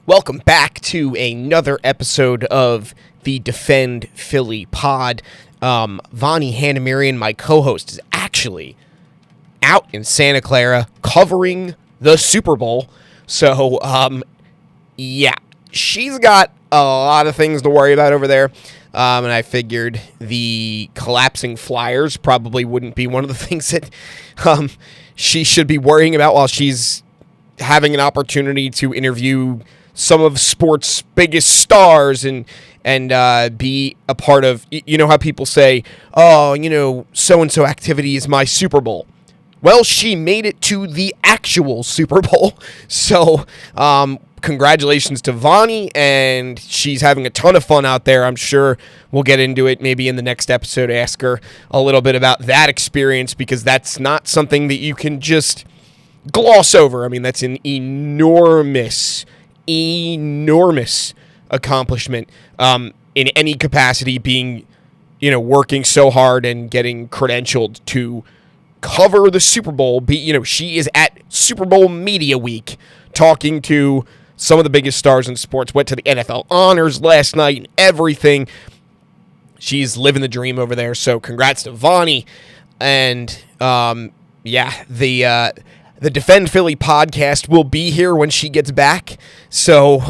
Welcome back to another episode of the Defend Philly pod. Vani Hanamirian, my co-host, is actually out in Santa Clara covering the Super Bowl. So, she's got a lot of things to worry about over there. And I figured the collapsing Flyers probably wouldn't be one of the things that she should be worrying about while she's having an opportunity to interview some of sports' biggest stars and be a part of, you know how people say, so-and-so activity is my Super Bowl. Well, she made it to the actual Super Bowl. So, congratulations to Vani, and she's having a ton of fun out there. I'm sure we'll get into it maybe in the next episode, ask her a little bit about that experience, because that's not something that you can just gloss over. I mean, that's an enormous accomplishment in any capacity, being, working so hard and getting credentialed to cover the Super Bowl. She is at Super Bowl Media Week talking to some of the biggest stars in sports, went to the NFL Honors last night and everything. She's living the dream over there, so congrats to Vani. And, the Defend Philly podcast will be here when she gets back. So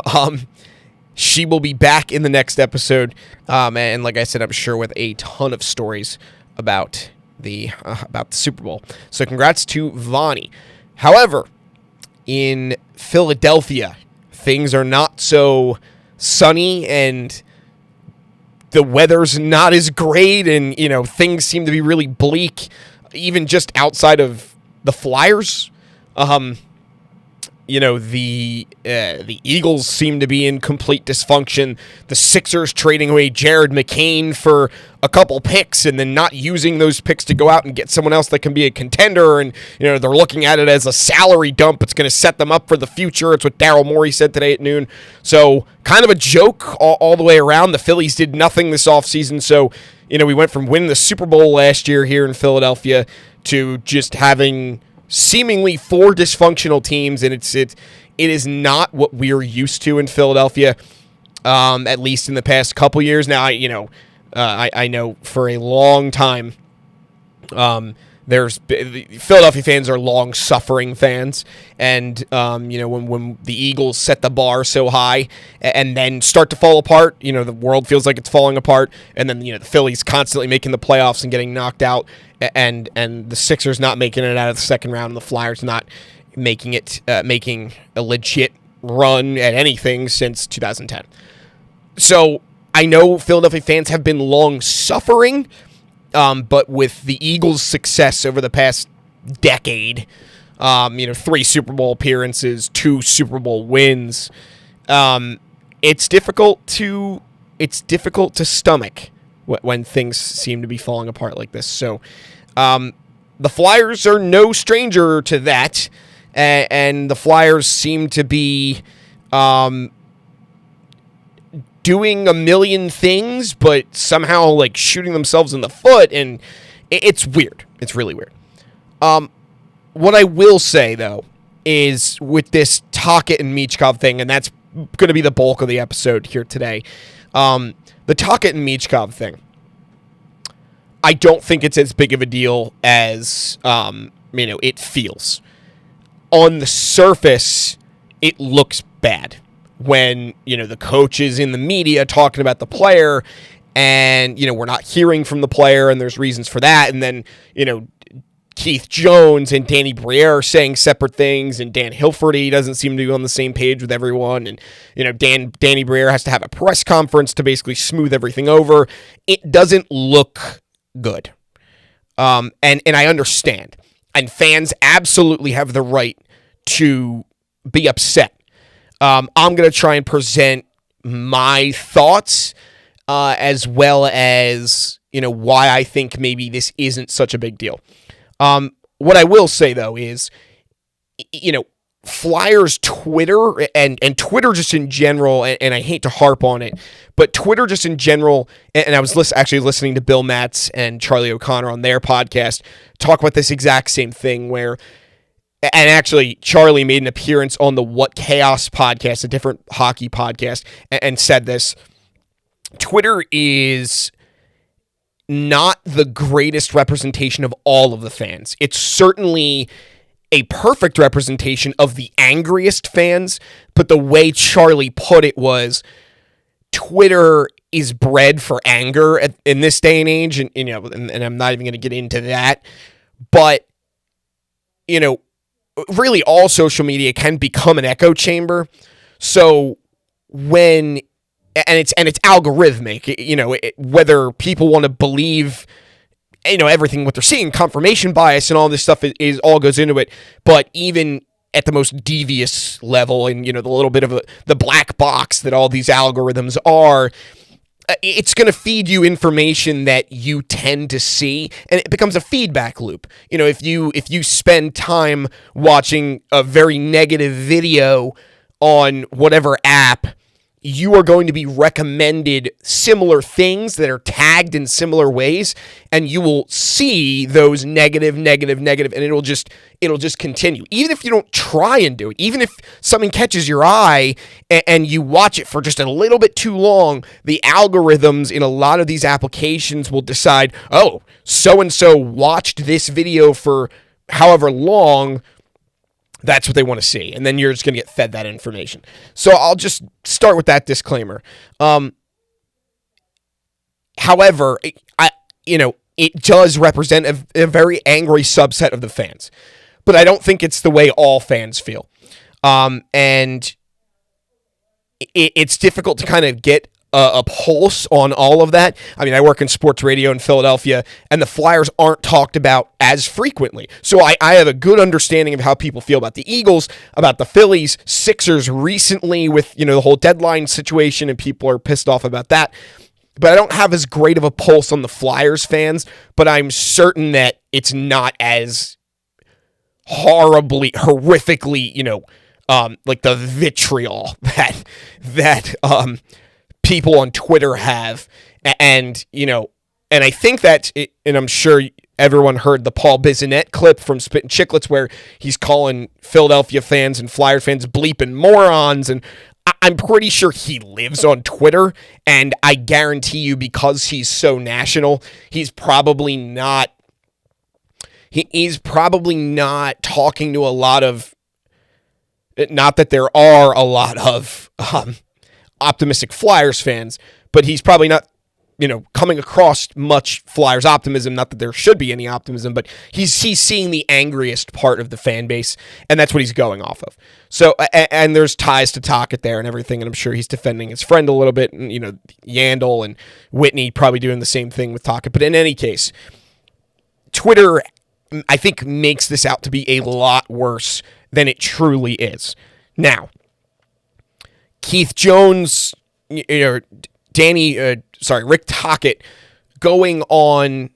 she will be back in the next episode. And like I said, I'm sure with a ton of stories about the Super Bowl. So congrats to Vani. However, in Philadelphia, things are not so sunny and the weather's not as great, and things seem to be really bleak, even just outside of the Flyers. The Eagles seem to be in complete dysfunction. The Sixers trading away Jared McCain for a couple picks and then not using those picks to go out and get someone else that can be a contender. And, they're looking at it as a salary dump. It's going to set them up for the future. It's what Daryl Morey said today at noon. So kind of a joke all the way around. The Phillies did nothing this offseason. So, we went from winning the Super Bowl last year here in Philadelphia to just having seemingly four dysfunctional teams, and it is not what we're used to in Philadelphia, at least in the past couple years. Now, I know for a long time, Philadelphia fans are long-suffering fans, and when the Eagles set the bar so high and then start to fall apart, the world feels like it's falling apart, and then the Phillies constantly making the playoffs and getting knocked out, and the Sixers not making it out of the second round, and the Flyers not making a legit run at anything since 2010. So I know Philadelphia fans have been long-suffering, but with the Eagles' success over the past decade, 3 Super Bowl appearances, 2 Super Bowl wins, it's difficult to stomach when things seem to be falling apart like this. So the Flyers are no stranger to that, and the Flyers seem to be doing a million things, but somehow shooting themselves in the foot, and it's weird. It's really weird. What I will say, though, is with this Tocchet and Michkov thing, and that's going to be the bulk of the episode here today, the Tocchet and Michkov thing, I don't think it's as big of a deal as it feels. On the surface, it looks bad when, the coach is in the media talking about the player, and, we're not hearing from the player, and there's reasons for that. And then, Keith Jones and Danny Briere are saying separate things, and Dan Hilferty doesn't seem to be on the same page with everyone. And, Danny Briere has to have a press conference to basically smooth everything over. It doesn't look good. And I understand. And fans absolutely have the right to be upset. I'm going to try and present my thoughts as well as, why I think maybe this isn't such a big deal. What I will say, though, is, Flyers Twitter and Twitter just in general, and I hate to harp on it, but Twitter just in general, and I was actually listening to Bill Matz and Charlie O'Connor on their podcast talk about this exact same thing, where and actually, Charlie made an appearance on the What Chaos podcast, a different hockey podcast, and said this. Twitter is not the greatest representation of all of the fans. It's certainly a perfect representation of the angriest fans, but the way Charlie put it was Twitter is bred for anger in this day and age, and and I'm not even going to get into that, but really all social media can become an echo chamber. So when it's algorithmic, whether people want to believe everything what they're seeing, confirmation bias and all this stuff is all goes into it. But even at the most devious level, and the little bit of the black box that all these algorithms are, it's going to feed you information that you tend to see, and it becomes a feedback loop. If you spend time watching a very negative video on whatever app, you are going to be recommended similar things that are tagged in similar ways, and you will see those negative, and it'll just continue. Even if you don't try and do it, even if something catches your eye and you watch it for just a little bit too long, the algorithms in a lot of these applications will decide, oh, so-and-so watched this video for however long, that's what they want to see. And then you're just going to get fed that information. So I'll just start with that disclaimer. However, it does represent a very angry subset of the fans. But I don't think it's the way all fans feel. And it's difficult to kind of get a pulse on all of that. I mean, I work in sports radio in Philadelphia, and the Flyers aren't talked about as frequently. So I have a good understanding of how people feel about the Eagles, about the Phillies, Sixers recently with, the whole deadline situation, and people are pissed off about that. But I don't have as great of a pulse on the Flyers fans, but I'm certain that it's not as horrifically, like the vitriol that people on Twitter have, and I think that's it, and I'm sure everyone heard the Paul Bissonnette clip from Spittin' Chicklets where he's calling Philadelphia fans and Flyers fans bleeping morons, and I'm pretty sure he lives on Twitter, and I guarantee you, because he's so national, he's probably not talking to a lot of, not that there are a lot of optimistic Flyers fans, but he's probably not, coming across much Flyers optimism. Not that there should be any optimism, but he's seeing the angriest part of the fan base, and that's what he's going off of. So, and there's ties to Tocchet there and everything, and I'm sure he's defending his friend a little bit, and, Yandel and Whitney probably doing the same thing with Tocchet. But in any case, Twitter, I think, makes this out to be a lot worse than it truly is. Now, Keith Jones, Rick Tocchet going on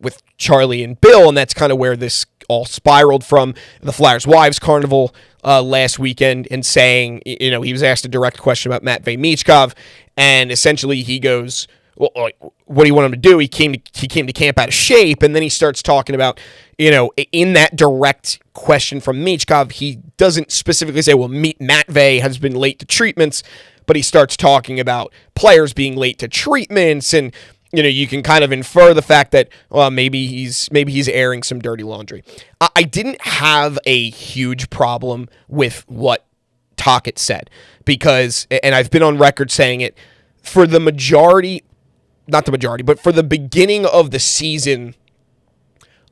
with Charlie and Bill, and that's kind of where this all spiraled from. The Flyers Wives Carnival last weekend, and saying, he was asked a direct question about Matvei Michkov, and essentially he goes, well, what do you want him to do? He came to camp out of shape, and then he starts talking about, in that direct question from Michkov, he doesn't specifically say, well, Matvei has been late to treatments, but he starts talking about players being late to treatments, and you can kind of infer the fact that, well, maybe he's airing some dirty laundry. I didn't have a huge problem with what Tocchet said, because, and I've been on record saying it, for the majority, not the majority, but for the beginning of the season,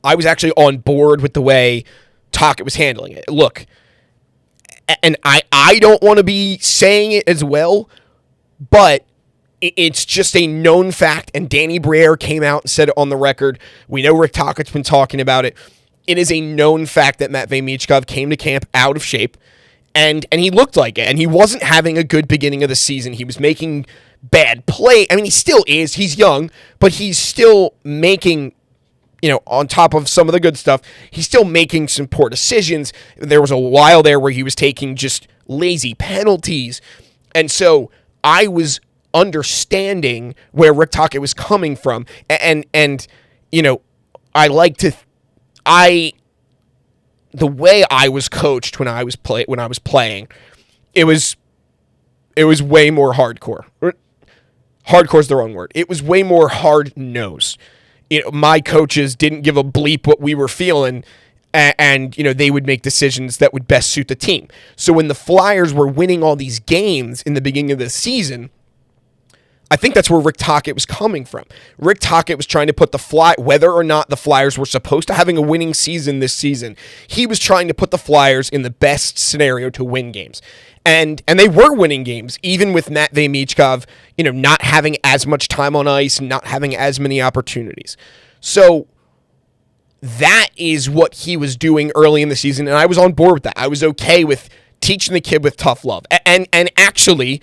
I was actually on board with the way Tocchet was handling it. Look, and I don't want to be saying it as well, but it's just a known fact, and Danny Briere came out and said it on the record. We know Rick Tocchet's been talking about it. It is a known fact that Matvei Michkov came to camp out of shape, and he looked like it, and he wasn't having a good beginning of the season. He was making bad play. I mean, he still is. He's young, but he's still making, on top of some of the good stuff, he's still making some poor decisions. There was a while there where he was taking just lazy penalties. And so I was understanding where Rick Tocchet was coming from. And the way I was coached when I was playing, it was way more hardcore. Hardcore is the wrong word. It was way more hard-nosed. My coaches didn't give a bleep what we were feeling, and they would make decisions that would best suit the team. So when the Flyers were winning all these games in the beginning of the season, I think that's where Rick Tocchet was coming from. Rick Tocchet was trying to put whether or not the Flyers were supposed to having a winning season this season, he was trying to put the Flyers in the best scenario to win games. And they were winning games, even with Matvei Michkov, not having as much time on ice, not having as many opportunities. So that is what he was doing early in the season, and I was on board with that. I was okay with teaching the kid with tough love. And actually,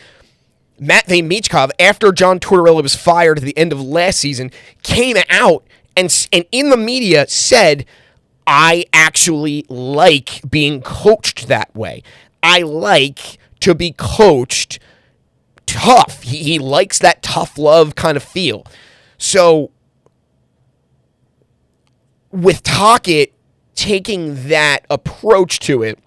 Matvei Michkov, after John Tortorella was fired at the end of last season, came out and in the media said, I actually like being coached that way. I like to be coached tough. He likes that tough love kind of feel. So with Tocchet taking that approach to it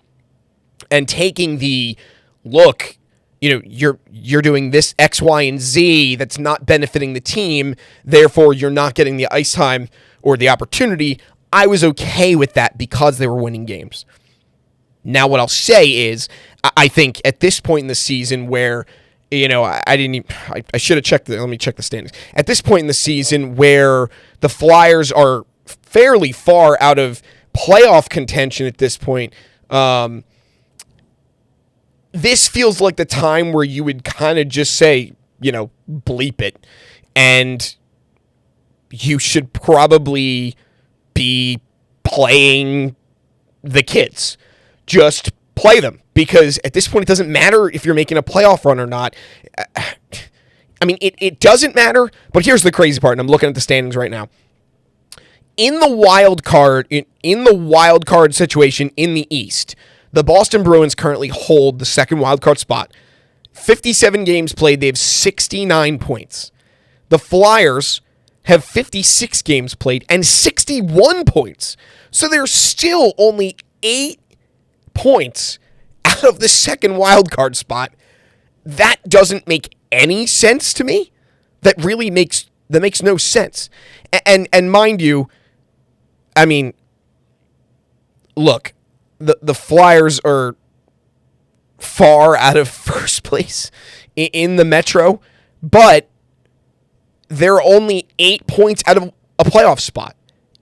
and taking the look, you're doing this X, Y, and Z that's not benefiting the team, therefore you're not getting the ice time or the opportunity, I was okay with that because they were winning games. Now, what I'll say is, I think at this point in the season where, I should have checked let me check the standings. At this point in the season where the Flyers are fairly far out of playoff contention at this point, this feels like the time where you would kind of just say, bleep it. And you should probably be playing the kids. Just play them, because at this point it doesn't matter if you're making a playoff run or not. I mean, it doesn't matter, but here's the crazy part, and I'm looking at the standings right now. In the wild card situation in the East, the Boston Bruins currently hold the second wild card spot. 57 games played, they have 69 points. The Flyers have 56 games played and 61 points. So they're still only 8 points out of the second wild card spot. That doesn't make any sense to me. That makes no sense. And mind you, I mean, look, the Flyers are far out of first place in the Metro, but they're only 8 points out of a playoff spot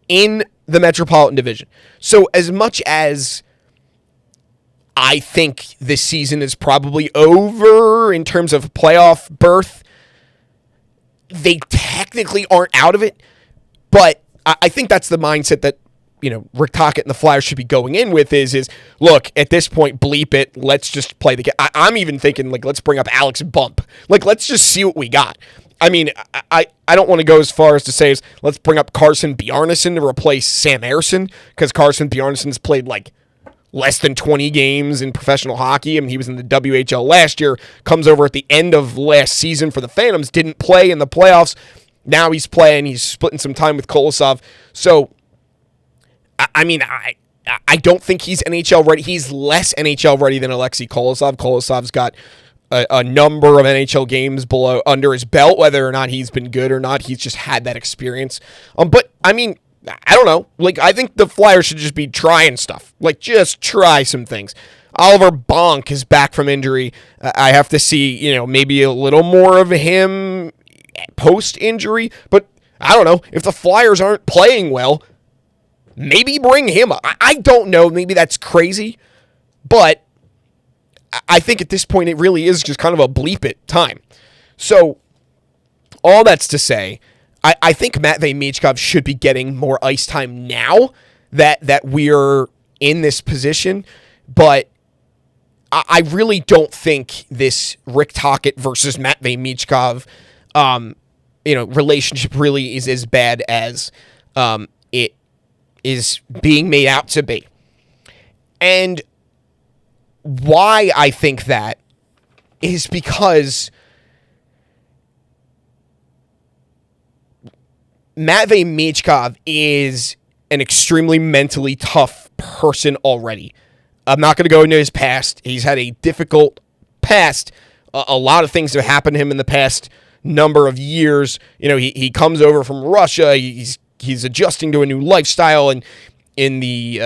in the Metropolitan Division. So as much as I think this season is probably over in terms of playoff berth, they technically aren't out of it, but I think that's the mindset that Rick Tocchet and the Flyers should be going in with is look, at this point, bleep it. Let's just play the game. I'm even thinking, let's bring up Alex Bump. Let's just see what we got. I mean, I don't want to go as far as to say let's bring up Carson Bjarnason to replace Sam Ersson, because Carson Bjarnason's played less than 20 games in professional hockey. I mean, he was in the WHL last year, comes over at the end of last season for the Phantoms, didn't play in the playoffs. Now he's playing. He's splitting some time with Kolosov. So, I mean, I don't think he's NHL ready. He's less NHL ready than Alexei Kolosov. Kolosov's got a number of NHL games under his belt. Whether or not he's been good or not, he's just had that experience. But, I mean, I don't know. I think the Flyers should just be trying stuff. Just try some things. Oliver Bonk is back from injury. I have to see, maybe a little more of him post-injury. But, I don't know. If the Flyers aren't playing well, maybe bring him up. I don't know. Maybe that's crazy. But I think at this point it really is just kind of a bleep it time. So, all that's to say, I think Matvei Michkov should be getting more ice time now that we're in this position. But I really don't think this Rick Tocchet versus Matvei Michkov relationship really is as bad as it is being made out to be. And why I think that is because Matvei Michkov is an extremely mentally tough person already. I'm not going to go into his past. He's had a difficult past. A lot of things have happened to him in the past number of years. He comes over from Russia. He's adjusting to a new lifestyle and in the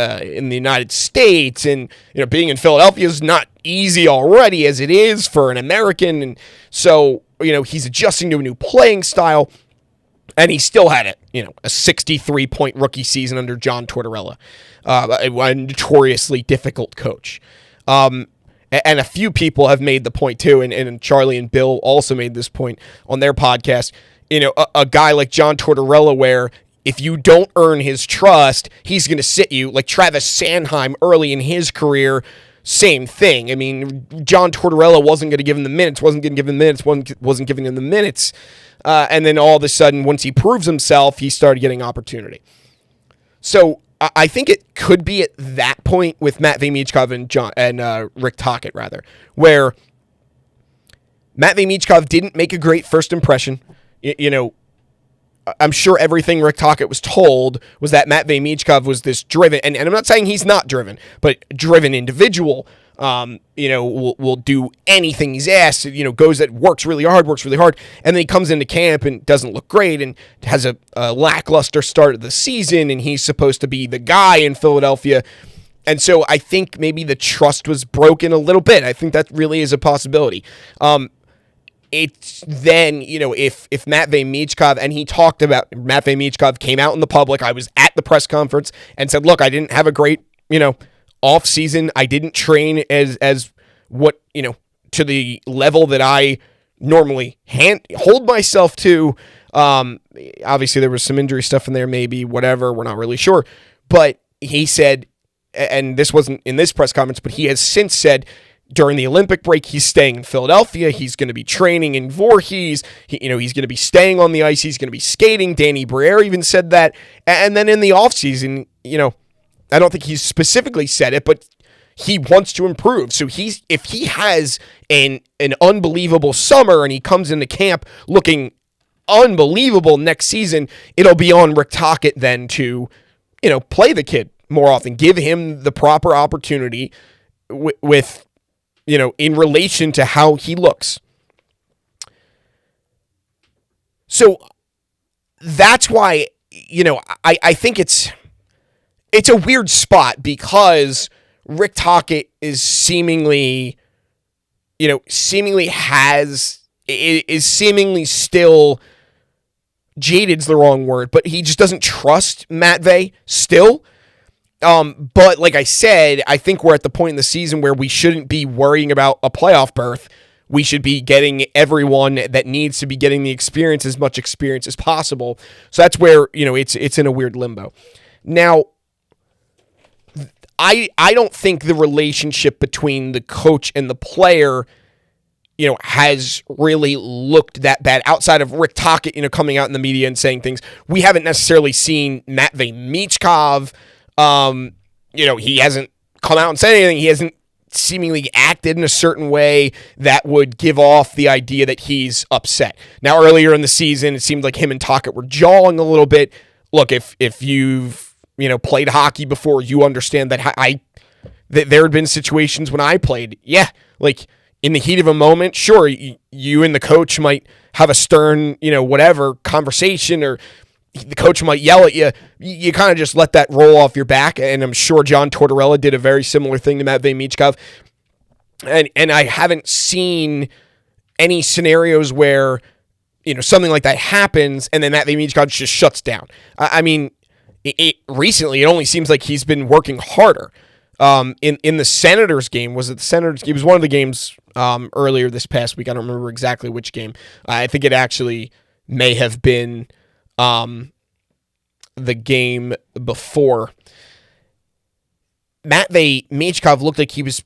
United States, and being in Philadelphia is not easy already as it is for an American, and so he's adjusting to a new playing style, and he still had a 63-point rookie season under John Tortorella, a notoriously difficult coach. And a few people have made the point too, and Charlie and Bill also made this point on their podcast. A guy like John Tortorella, where if you don't earn his trust, he's going to sit you. Like Travis Sanheim early in his career, same thing. I mean, John Tortorella wasn't going to give him the minutes, wasn't giving him the minutes. And then all of a sudden, once he proves himself, he started getting opportunity. So I think it could be at that point with Matvei Michkov and Rick Tocchet, rather, where Matvei Michkov didn't make a great first impression. I'm sure everything Rick Tocchet was told was that Matvei Michkov was this driven, and I'm not saying he's not driven, but driven individual, will do anything he's asked, works really hard, and then he comes into camp and doesn't look great and has a lackluster start of the season, and he's supposed to be the guy in Philadelphia. And so I think maybe the trust was broken a little bit. I think that really is a possibility. It's then, if Matvei Michkov, and he talked about Matvei Michkov came out in the public. I was at the press conference and said, look, I didn't have a great, off season. I didn't train as what, to the level that I normally hold myself to. Obviously there was some injury stuff in there, maybe whatever. We're not really sure, but he said, and this wasn't in this press conference, but he has since said, during the Olympic break, he's staying in Philadelphia. He's going to be training in Voorhees. He's going to be staying on the ice. He's going to be skating. Danny Briere even said that. And then in the offseason, I don't think he's specifically said it, but he wants to improve. So if he has an unbelievable summer and he comes into camp looking unbelievable next season, it'll be on Rick Tocchet then to, play the kid more often, give him the proper opportunity with in relation to how he looks. So that's why, I think it's a weird spot, because Rick Tocchet is seemingly still, jaded's the wrong word, but he just doesn't trust Matvei still. But like I said, I think we're at the point in the season where we shouldn't be worrying about a playoff berth. We should be getting everyone that needs to be getting the experience, as much experience as possible. So that's where, it's in a weird limbo. Now, I don't think the relationship between the coach and the player, has really looked that bad outside of Rick Tocchet, coming out in the media and saying things. We haven't necessarily seen Matvei Michkov. He hasn't come out and said anything. He hasn't seemingly acted in a certain way that would give off the idea that he's upset. Now, earlier in the season, it seemed like him and Tocchet were jawing a little bit. Look, if you've, played hockey before, you understand that there had been situations when I played. Yeah, like in the heat of a moment, sure, you and the coach might have a stern, whatever conversation, or the coach might yell at you. You kind of just let that roll off your back, and I'm sure John Tortorella did a very similar thing to Matvei Michkov. And I haven't seen any scenarios where, something like that happens, and then Matvei Michkov just shuts down. I mean, recently, it only seems like he's been working harder. In the Senators game, was it the Senators? It was one of the games earlier this past week. I don't remember exactly which game. I think it actually may have been the game before. Matvei Michkov looked like he was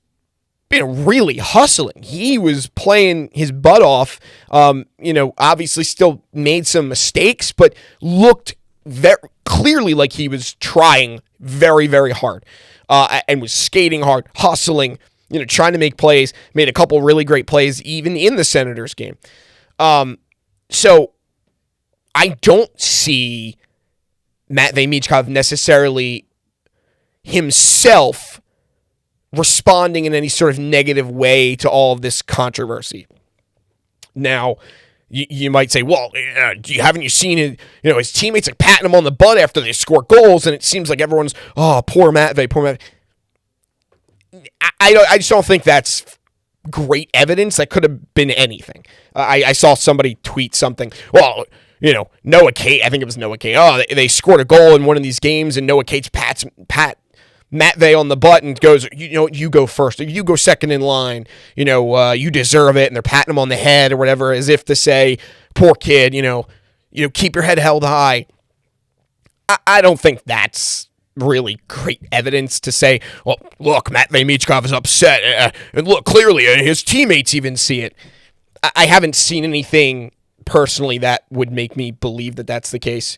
really hustling. He was playing his butt off. Obviously still made some mistakes, but looked very clearly like he was trying very, very hard, and was skating hard, hustling, trying to make plays. Made a couple really great plays even in the Senators game. So I don't see Matvei Michkov necessarily. himself responding in any sort of negative way to all of this controversy. Now, you might say, well, haven't you seen it? His teammates like patting him on the butt after they score goals, and it seems like everyone's, oh, poor Matvei, poor Matvei. I just don't think that's great evidence. That could have been anything. I saw somebody tweet something. Well, Noah Cates, I think it was Noah Cates. Oh, they scored a goal in one of these games, and Noah Cates pat Matvei on the butt and goes, you go first, or you go second in line. You deserve it, and they're patting him on the head or whatever, as if to say, poor kid. Keep your head held high. I don't think that's really great evidence to say, well, look, Matvei Michkov is upset, and look, clearly his teammates even see it. I haven't seen anything personally that would make me believe that that's the case.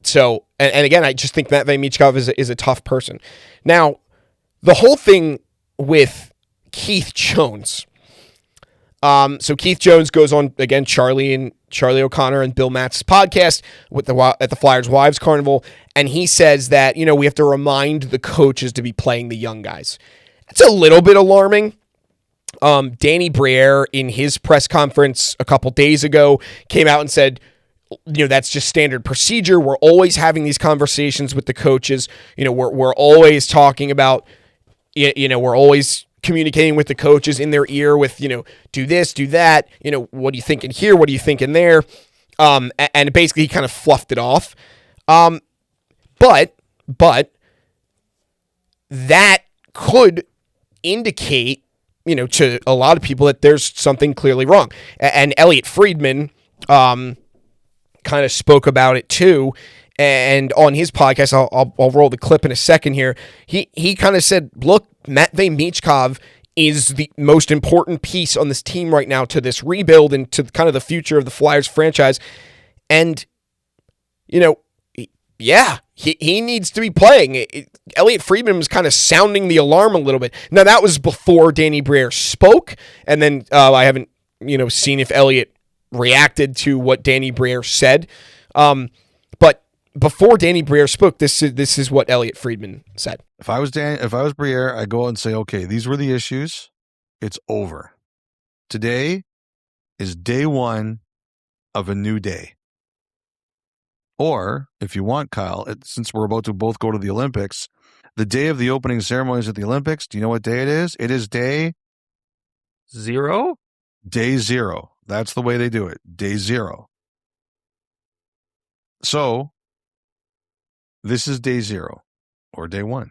So, and again, I just think Matvei Michkov is a tough person. Now, the whole thing with Keith Jones. So Keith Jones goes on, again, Charlie O'Connor and Bill Matt's podcast at the Flyers Wives Carnival, and he says that, we have to remind the coaches to be playing the young guys. It's a little bit alarming. Danny Briere, in his press conference a couple days ago, came out and said, that's just standard procedure. We're always having these conversations with the coaches. We're always talking about, we're always communicating with the coaches in their ear with, do this, do that. What do you think in here? What do you think in there? And basically he kind of fluffed it off. But that could indicate, to a lot of people that there's something clearly wrong. And Elliotte Friedman, kind of spoke about it too. And on his podcast, I'll roll the clip in a second here. He kind of said, look, Matvei Michkov is the most important piece on this team right now to this rebuild and to kind of the future of the Flyers franchise. And, yeah, he needs to be playing. Elliotte Friedman was kind of sounding the alarm a little bit. Now, that was before Danny Briere spoke. And then I haven't, seen if Elliotte reacted to what Danny Briere said. But before Danny Briere spoke, this is what Elliotte Friedman said. If I was Briere, I'd go out and say, okay, these were the issues. It's over. Today is day one of a new day. Or, if you want, Kyle, since we're about to both go to the Olympics, the day of the opening ceremonies at the Olympics, do you know what day it is? It is day 0? Day 0. That's the way they do it. Day 0. So, this is day 0 or day 1.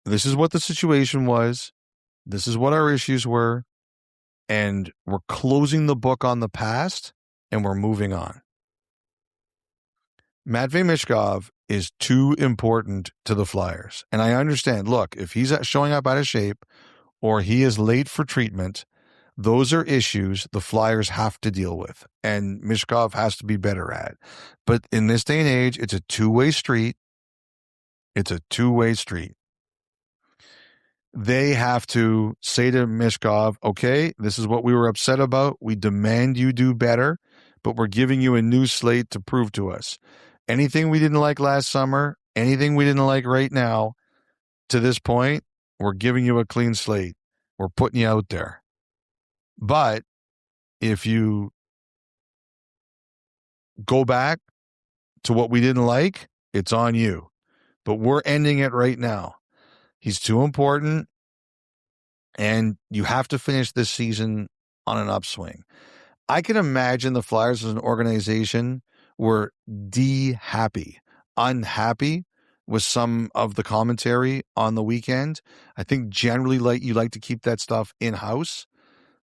This is what the situation was. This is what our issues were. And we're closing the book on the past and we're moving on. Matvei Michkov is too important to the Flyers. And I understand, look, if he's showing up out of shape or he is late for treatment, those are issues the Flyers have to deal with and Michkov has to be better at. But in this day and age, it's a two-way street. It's a two-way street. They have to say to Michkov, okay, this is what we were upset about. We demand you do better, but we're giving you a new slate to prove to us. Anything we didn't like last summer, anything we didn't like right now, to this point, we're giving you a clean slate. We're putting you out there. But if you go back to what we didn't like, it's on you. But we're ending it right now. He's too important, and you have to finish this season on an upswing. I can imagine the Flyers as an organization were unhappy with some of the commentary on the weekend. I think generally you like to keep that stuff in-house.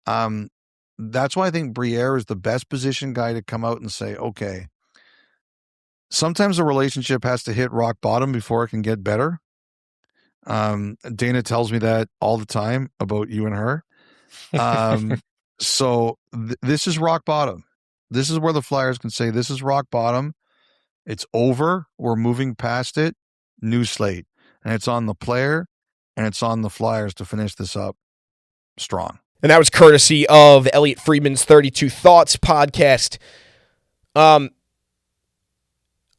That's why I think Briere is the best position guy to come out and say, okay, sometimes a relationship has to hit rock bottom before it can get better. Dana tells me that all the time about you and her. So this is rock bottom. This is where the Flyers can say, this is rock bottom. It's over. We're moving past it. New slate. And it's on the player and it's on the Flyers to finish this up strong. And that was courtesy of Elliotte Friedman's 32 Thoughts podcast.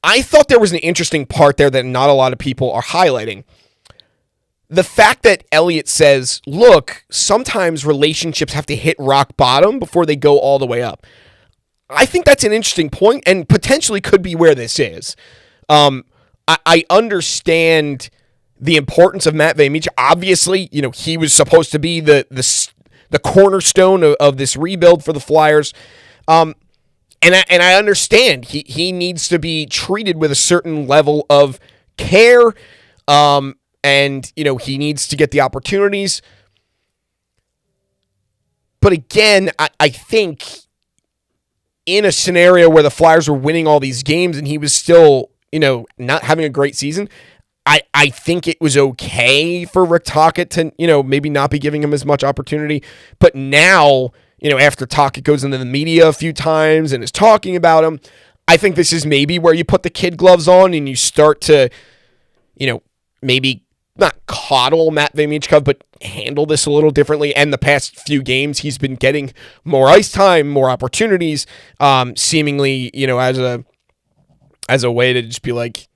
I thought there was an interesting part there that not a lot of people are highlighting. The fact that Elliotte says, look, sometimes relationships have to hit rock bottom before they go all the way up. I think that's an interesting point and potentially could be where this is. I understand the importance of Matvei Michkov. Obviously, he was supposed to be the cornerstone of this rebuild for the Flyers. And I understand he needs to be treated with a certain level of care. And, he needs to get the opportunities. But again, I think in a scenario where the Flyers were winning all these games and he was still, not having a great season, I think it was okay for Rick Tocchet to, maybe not be giving him as much opportunity. But now, after Tocchet goes into the media a few times and is talking about him, I think this is maybe where you put the kid gloves on and you start to, maybe not coddle Matvei Michkov, but handle this a little differently. And the past few games, he's been getting more ice time, more opportunities, seemingly, as a way to just be like,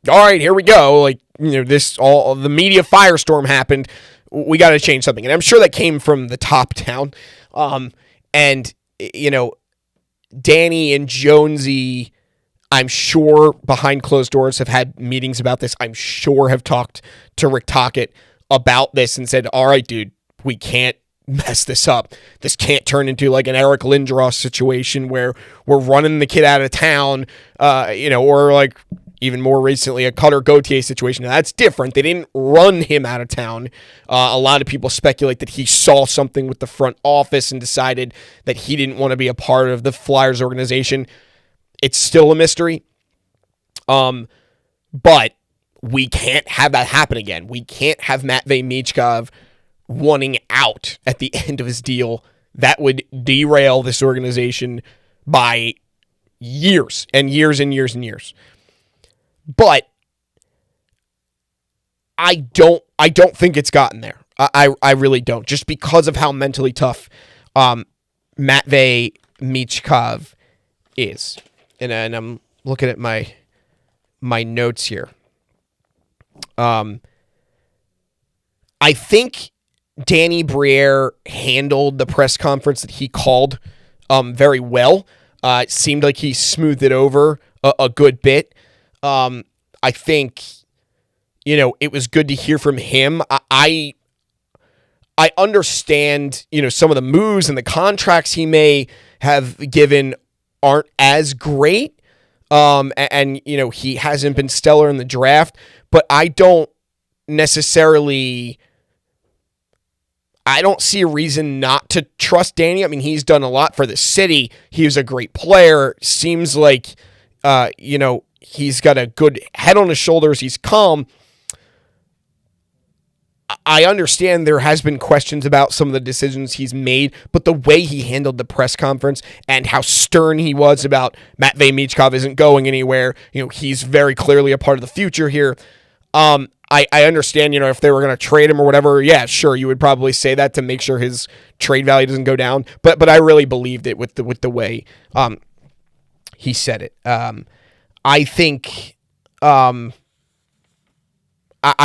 all right, here we go. Like, the media firestorm happened. We got to change something. And I'm sure that came from the top down. And Danny and Jonesy, I'm sure behind closed doors have had meetings about this. I'm sure have talked to Rick Tocchet about this and said, all right, dude, we can't mess this up. This can't turn into like an Eric Lindros situation where we're running the kid out of town, or like even more recently, a Cutter Gauthier situation. Now, that's different. They didn't run him out of town. A lot of people speculate that he saw something with the front office and decided that he didn't want to be a part of the Flyers organization. It's still a mystery. But we can't have that happen again. We can't have Matvei Michkov wanting out at the end of his deal. That would derail this organization by years and years and years and years. But I don't think it's gotten there. I really don't. Just because of how mentally tough Matvei Michkov is. And I'm looking at my notes here. I think Danny Briere handled the press conference that he called very well. It seemed like he smoothed it over a good bit. I think, it was good to hear from him. I understand, some of the moves and the contracts he may have given aren't as great. And he hasn't been stellar in the draft, but I don't see a reason not to trust Danny. I mean, he's done a lot for the city. He was a great player. Seems like, he's got a good head on his shoulders. He's calm. I understand there has been questions about some of the decisions he's made, but the way he handled the press conference and how stern he was about Matvei Michkov isn't going anywhere. He's very clearly a part of the future here. I understand, if they were going to trade him or whatever, yeah, sure, you would probably say that to make sure his trade value doesn't go down. But I really believed it with the way he said it. I think I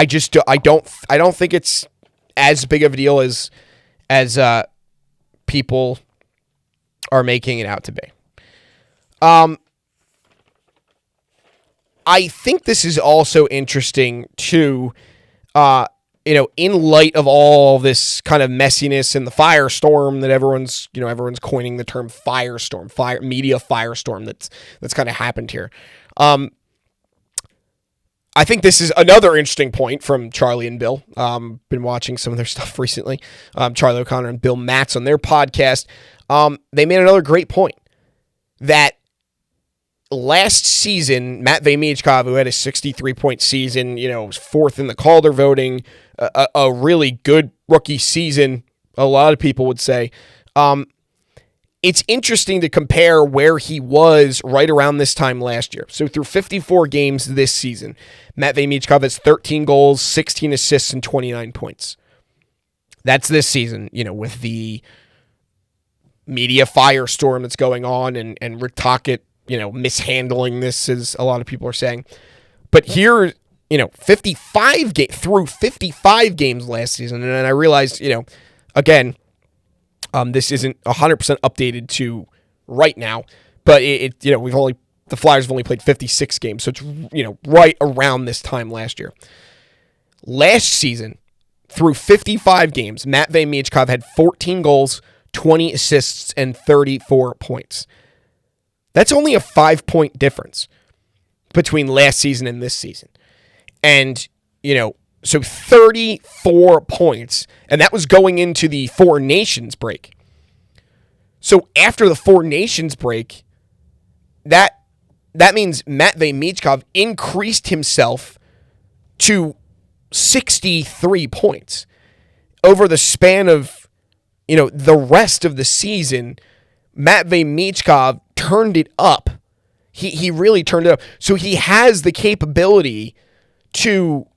don't think it's as big of a deal as people are making it out to be. I think this is also interesting too, in light of all this kind of messiness and the firestorm that everyone's coining the term media firestorm that's kind of happened here. I think this is another interesting point from Charlie and Bill. Been watching some of their stuff recently. Charlie O'Connor and Bill Matz on their podcast. They made another great point that last season, Matvei Michkov, who had a 63-point season, was fourth in the Calder voting, a really good rookie season, a lot of people would say. It's interesting to compare where he was right around this time last year. So through 54 games this season, Matvei Michkov has 13 goals, 16 assists, and 29 points. That's this season, with the media firestorm that's going on and Rick Tocchet, mishandling this, as a lot of people are saying. But here, 55 through 55 games last season, and I realized, again, this isn't 100% updated to right now, but the Flyers have only played 56 games, so it's right around this time last year. Last season, through 55 games, Matvei Michkov had 14 goals, 20 assists, and 34 points. That's only a 5-point difference between last season and this season. And, so 34 points, and that was going into the Four Nations break. So after the Four Nations break, that means Matvei Michkov increased himself to 63 points over the span of, the rest of the season. Matvei Michkov turned it up. He really turned it up. So he has the capability to,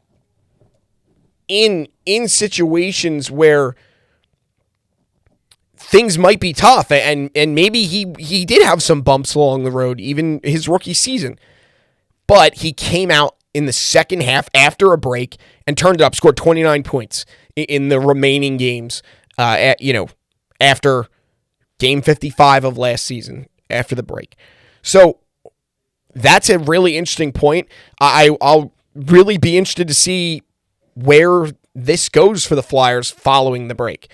in situations where things might be tough, and maybe he did have some bumps along the road, even his rookie season, but he came out in the second half after a break and turned it up, scored 29 points in the remaining games, after game 55 of last season, after the break. So that's a really interesting point. I'll really be interested to see where this goes for the Flyers following the break.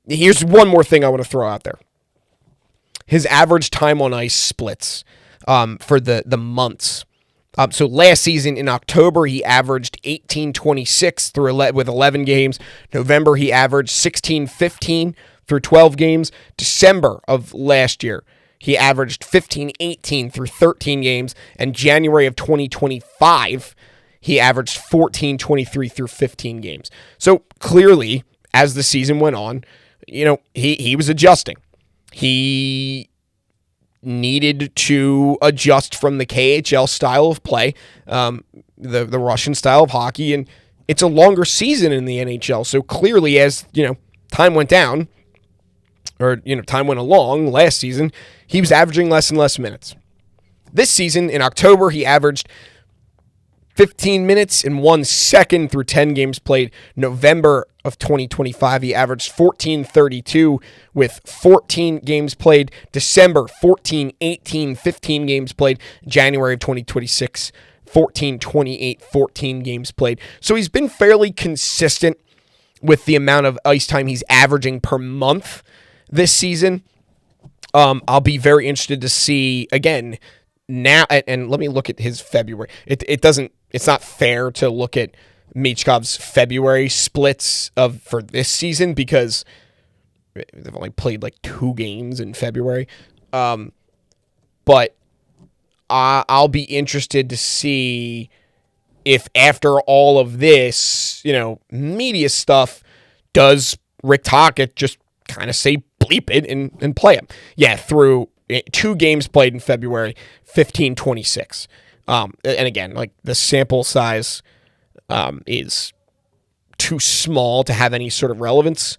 Here's one more thing I want to throw out there. His average time on ice splits for the months. So last season in October, he averaged 18.26 with 11 games. November, he averaged 16.15 through 12 games. December of last year, he averaged 15.18 through 13 games. And January of 2025, he averaged 14.23 through 15 games. So clearly, as the season went on, he was adjusting. He needed to adjust from the KHL style of play, the Russian style of hockey, and it's a longer season in the NHL. So clearly, as time went down, or time went along last season, he was averaging less and less minutes. This season, in October, he averaged 15 minutes and 1 second through 10 games played. November of 2025, he averaged 14.32 with 14 games played. December, 14.18, 15 games played. January of 2026, 14.28, 14 games played. So he's been fairly consistent with the amount of ice time he's averaging per month this season. I'll be very interested to see, again, now, and let me look at his February. It's not fair to look at Michkov's February splits for this season because they've only played like 2 games in February. But I'll be interested to see if after all of this, media stuff, does Rick Tocchet just kind of say bleep it and play him? Yeah, through 2 games played in February, 15.26. And again, like the sample size is too small to have any sort of relevance.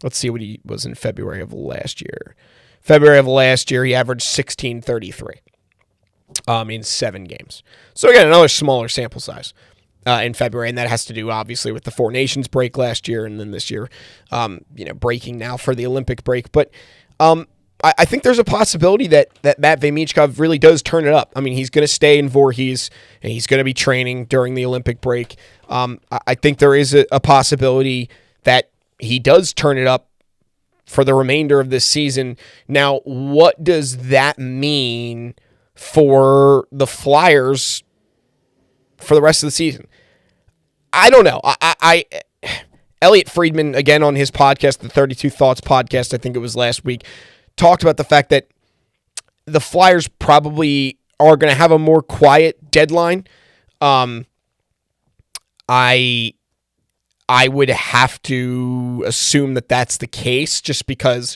Let's see what he was in February of last year. February of last year, he averaged 16.33 in 7 games. So again, another smaller sample size in February, and that has to do obviously with the Four Nations break last year, and then this year, breaking now for the Olympic break. But I think there's a possibility that Matvei Michkov really does turn it up. I mean, he's going to stay in Voorhees, and he's going to be training during the Olympic break. I think there is a possibility that he does turn it up for the remainder of this season. Now, what does that mean for the Flyers for the rest of the season? I don't know. Elliotte Friedman, again on his podcast, the 32 Thoughts podcast, I think it was last week, talked about the fact that the Flyers probably are going to have a more quiet deadline. I would have to assume that that's the case just because,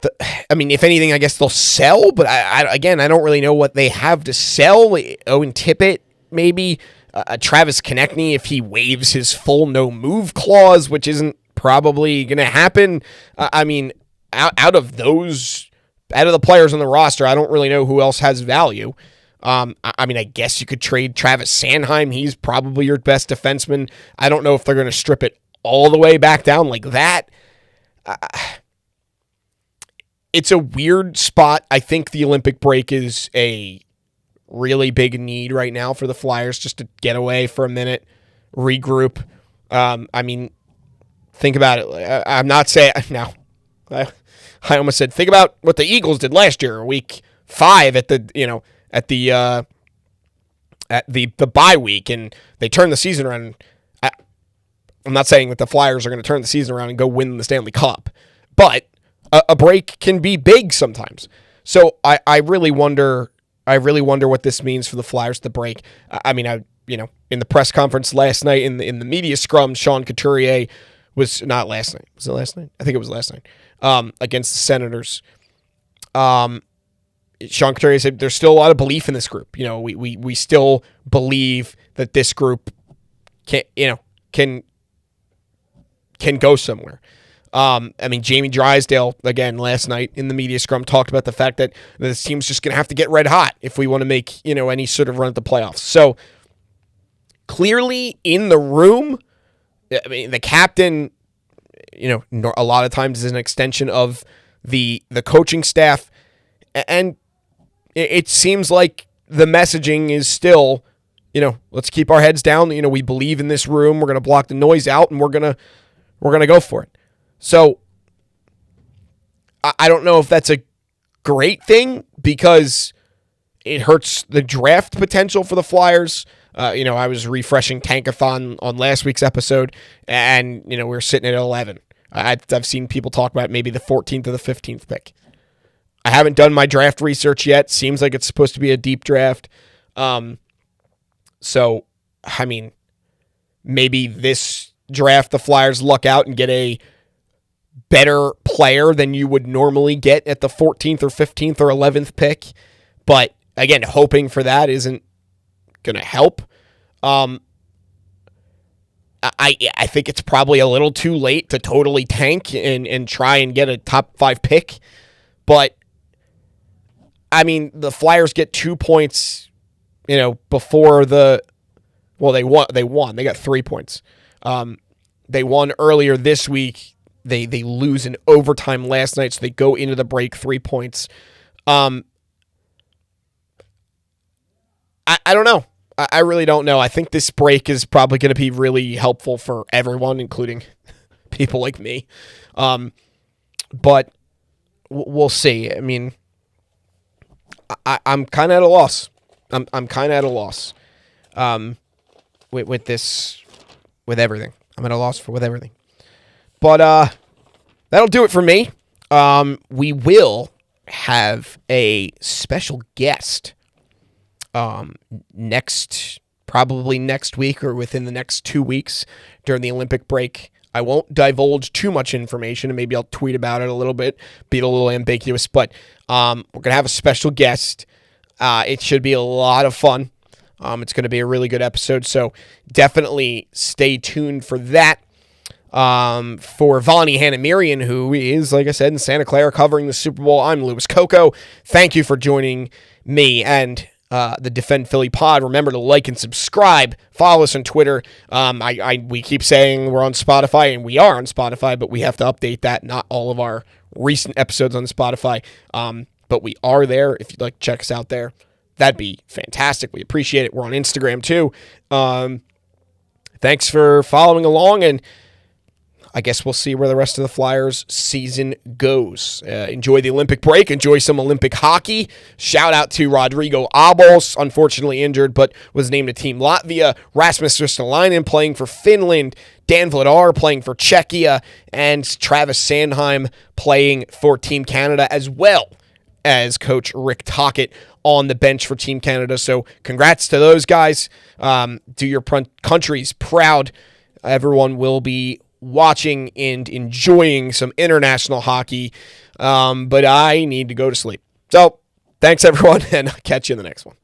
if anything, I guess they'll sell, but I don't really know what they have to sell. Owen Tippett, maybe. Travis Konechny, if he waives his full no-move clause, which isn't probably going to happen. Out of those out of the players on the roster, I don't really know who else has value. I mean, I guess you could trade Travis Sanheim. He's probably your best defenseman. I don't know if they're going to strip it all the way back down like that. It's a weird spot. I think the Olympic break is a really big need right now for the Flyers, just to get away for a minute, regroup. I mean, think about it. I'm not saying now. I almost said think about what the Eagles did last year, week 5 at the bye week, and they turned the season around. I'm not saying that the Flyers are going to turn the season around and go win the Stanley Cup, but a break can be big sometimes. So I really wonder what this means for the Flyers, the break. I mean, in the press conference last night, in the media scrum, Sean Couturier was not last night. Was it last night? I think it was last night. Against the Senators. Sean Couturier said there's still a lot of belief in this group. We still believe that this group can go somewhere. I mean, Jamie Drysdale, again, last night in the media scrum, talked about the fact that this team's just going to have to get red hot if we want to make, any sort of run at the playoffs. So, clearly in the room, I mean, the captain, a lot of times is an extension of the coaching staff, and it seems like the messaging is still, let's keep our heads down. We believe in this room. We're going to block the noise out, and we're going to go for it. So I don't know if that's a great thing, because it hurts the draft potential for the Flyers. I was refreshing Tankathon on last week's episode, and, we're sitting at 11. I've seen people talk about maybe the 14th or the 15th pick. I haven't done my draft research yet. Seems like it's supposed to be a deep draft. So, I mean, maybe this draft the Flyers luck out and get a better player than you would normally get at the 14th or 15th or 11th pick. But, again, hoping for that isn't going to help. I think it's probably a little too late to totally tank and try and get a top 5 pick. But, I mean, the Flyers get 2 points, before they won. They got 3 points. They won earlier this week. They lose in overtime last night, so they go into the break 3 points. I don't know. I really don't know. I think this break is probably going to be really helpful for everyone, including people like me. But we'll see. I mean, I'm kind of at a loss. I'm kind of at a loss with this, with everything. I'm at a loss with everything. But that'll do it for me. We will have a special guest probably next week or within the next 2 weeks during the Olympic break. I won't divulge too much information, and maybe I'll tweet about it a little bit, be a little ambiguous, but we're going to have a special guest. It should be a lot of fun. It's going to be a really good episode, so definitely stay tuned for that. For Vani Hanamirian, who is, like I said, in Santa Clara covering the Super Bowl, I'm Louis Coco. Thank you for joining me and the Defend Philly pod. Remember to like and subscribe. Follow us on Twitter. We keep saying we're on Spotify, and we are on Spotify, but we have to update that. Not all of our recent episodes on Spotify, but we are there. If you'd like to check us out there, that'd be fantastic. We appreciate it. We're on Instagram too. Thanks for following along, and I guess we'll see where the rest of the Flyers season goes. Enjoy the Olympic break. Enjoy some Olympic hockey. Shout out to Rodrigo Abos, unfortunately injured, but was named to Team Latvia. Rasmus Ristolainen playing for Finland. Dan Vladar playing for Czechia. And Travis Sanheim playing for Team Canada, as well as Coach Rick Tocchet on the bench for Team Canada. So congrats to those guys. Do your countries proud. Everyone will be watching and enjoying some international hockey, but I need to go to sleep. So thanks everyone, and I'll catch you in the next one.